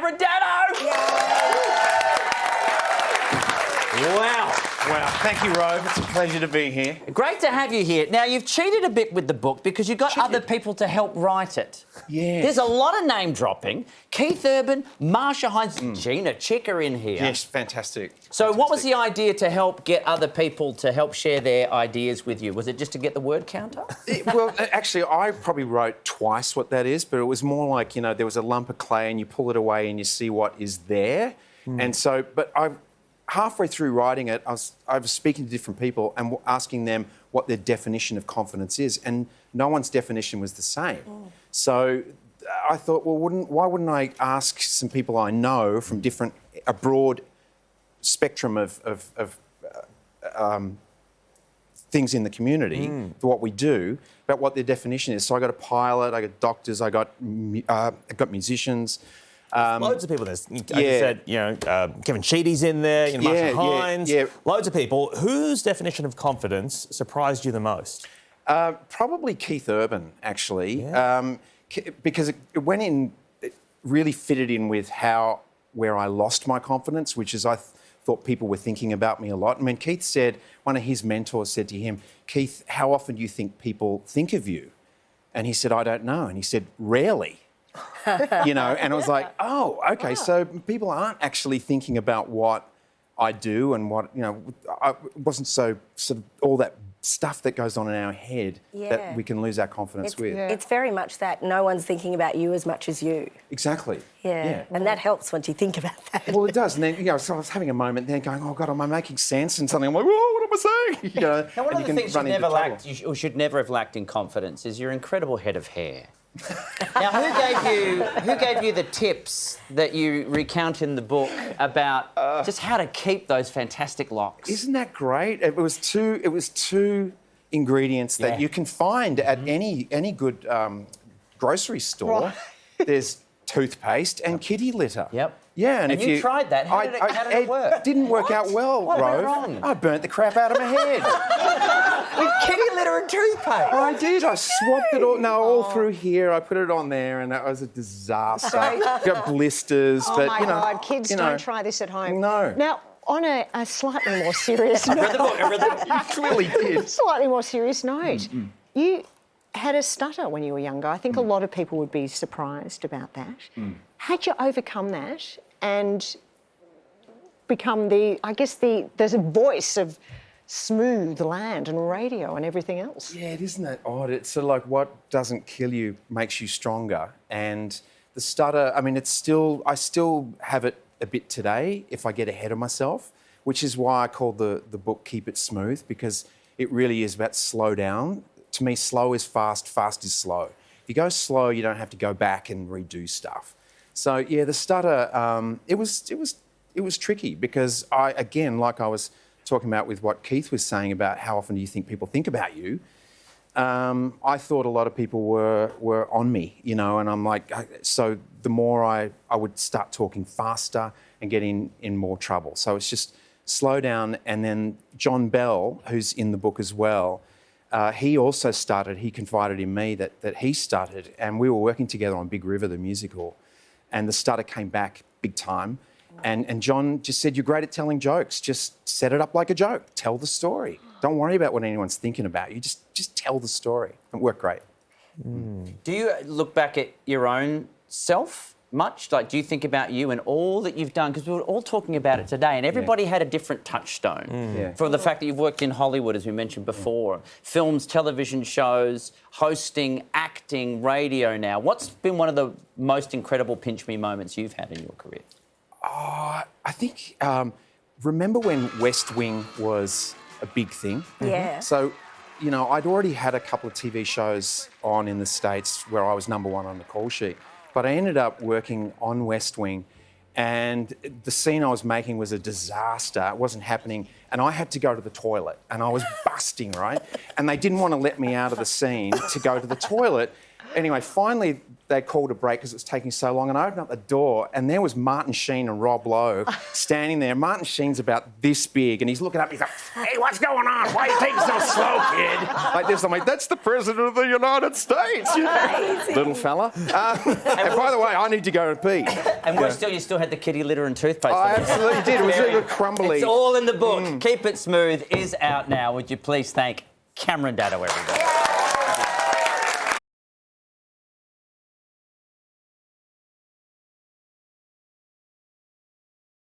Cameron Daddo! Wow. Wow, thank you, Rove. It's a pleasure to be here. Great to have you here. Now, you've cheated a bit with the book because you got other people to help write it. Yeah. There's a lot of name dropping. Keith Urban, Marsha Hines, Gina Chick are in here. Yes, fantastic. So what was the idea to help get other people to help share their ideas with you? Was it just to get the word counter? Well, actually, I probably wrote twice what that is, but it was more like, you know, there was a lump of clay and you pull it away and you see what is there. And so, but halfway through writing it, I was speaking to different people and asking them what their definition of confidence is, and no one's definition was the same. So I thought, well, why wouldn't I ask some people I know from a broad spectrum of things in the community for what we do, about what their definition is. So I got a pilot, I got doctors, I got musicians. Loads of people. There's, like you said, you know, Kevin Sheedy's in there, you know, Marsha Hines. Loads of people. Whose definition of confidence surprised you the most? Probably Keith Urban, actually, because it went in, it really fitted in with where I lost my confidence, which is I thought people were thinking about me a lot. I mean, Keith said, one of his mentors said to him, Keith, how often do you think people think of you? And he said, I don't know. And he said, rarely. You know, and it was like, oh, okay, so people aren't actually thinking about what I do and what, you know, it wasn't so sort of all that stuff that goes on in our head that we can lose our confidence with. It's very much that no one's thinking about you as much as you. Exactly. Yeah. And that helps once you think about that. Well, it does. And then, you know, so I was having a moment then going, oh, God, am I making sense? And suddenly I'm like, whoa, what am I saying? You know, Now, one of the things you should never have lacked in confidence is your incredible head of hair. Now, who gave you the tips that you recount in the book about just how to keep those fantastic locks? Isn't that great? It was two ingredients that you can find at any good grocery store. Right. There's toothpaste and kitty litter. Yep. Yeah, and if you tried that. How did it work? It didn't work out well, What went Rove. wrong? I burnt the crap out of my head. With kitty litter and toothpaste? I did. I swapped it all through here. I put it on there, and that was a disaster. Got blisters, Oh but my you know, God, kids, don't try this at home. No. Now, on a slightly more serious I read note, the book. I read the book. You clearly did. slightly more serious note, you had a stutter when you were younger. I think a lot of people would be surprised about that. Had you overcome that and become there's a voice of smooth land and radio and everything else? Yeah, isn't that odd? It's sort of like what doesn't kill you makes you stronger. And the stutter, I mean, I still have it a bit today if I get ahead of myself, which is why I called the book Keep It Smooth, because it really is about slow down. To me, slow is fast, fast is slow. If you go slow, you don't have to go back and redo stuff. So yeah, the stutter, it was tricky because again, like I was talking about with what Keith was saying about how often do you think people think about you, I thought a lot of people were on me, you know, and I'm like, so the more I would start talking faster and get in more trouble. So it's just slow down. And then John Bell, who's in the book as well, he also started, he confided in me that he started, and we were working together on Big River, the musical, and the stutter came back big time. And John just said, you're great at telling jokes. Just set it up like a joke. Tell the story. Don't worry about what anyone's thinking about you. Just tell the story. It worked great. Do you look back at your own self much? Like, do you think about you and all that you've done? Because we were all talking about it today, and everybody had a different touchstone. For the fact that you've worked in Hollywood, as we mentioned before, films, television shows, hosting, acting, radio now. What's been one of the most incredible pinch me moments you've had in your career? I think, remember when West Wing was a big thing? Yeah. So, you know, I'd already had a couple of TV shows on in the States where I was #1 on the call sheet, but I ended up working on West Wing, and the scene I was making was a disaster. It wasn't happening, and I had to go to the toilet, and I was busting, right? And they didn't want to let me out of the scene to go to the toilet. Anyway, finally, they called a break because it was taking so long, and I opened up the door, and there was Martin Sheen and Rob Lowe standing there. Martin Sheen's about this big, and he's looking up, he's like, "Hey, what's going on? Why are you taking so slow, kid?" Like this. I'm like, "That's the President of the United States, you know, little fella." And by the way, I need to go to pee. And you still had the kitty litter and toothpaste. I absolutely did. It was really crumbly. It's all in the book. Keep It Smooth is out now. Would you please thank Cameron Daddo, everybody?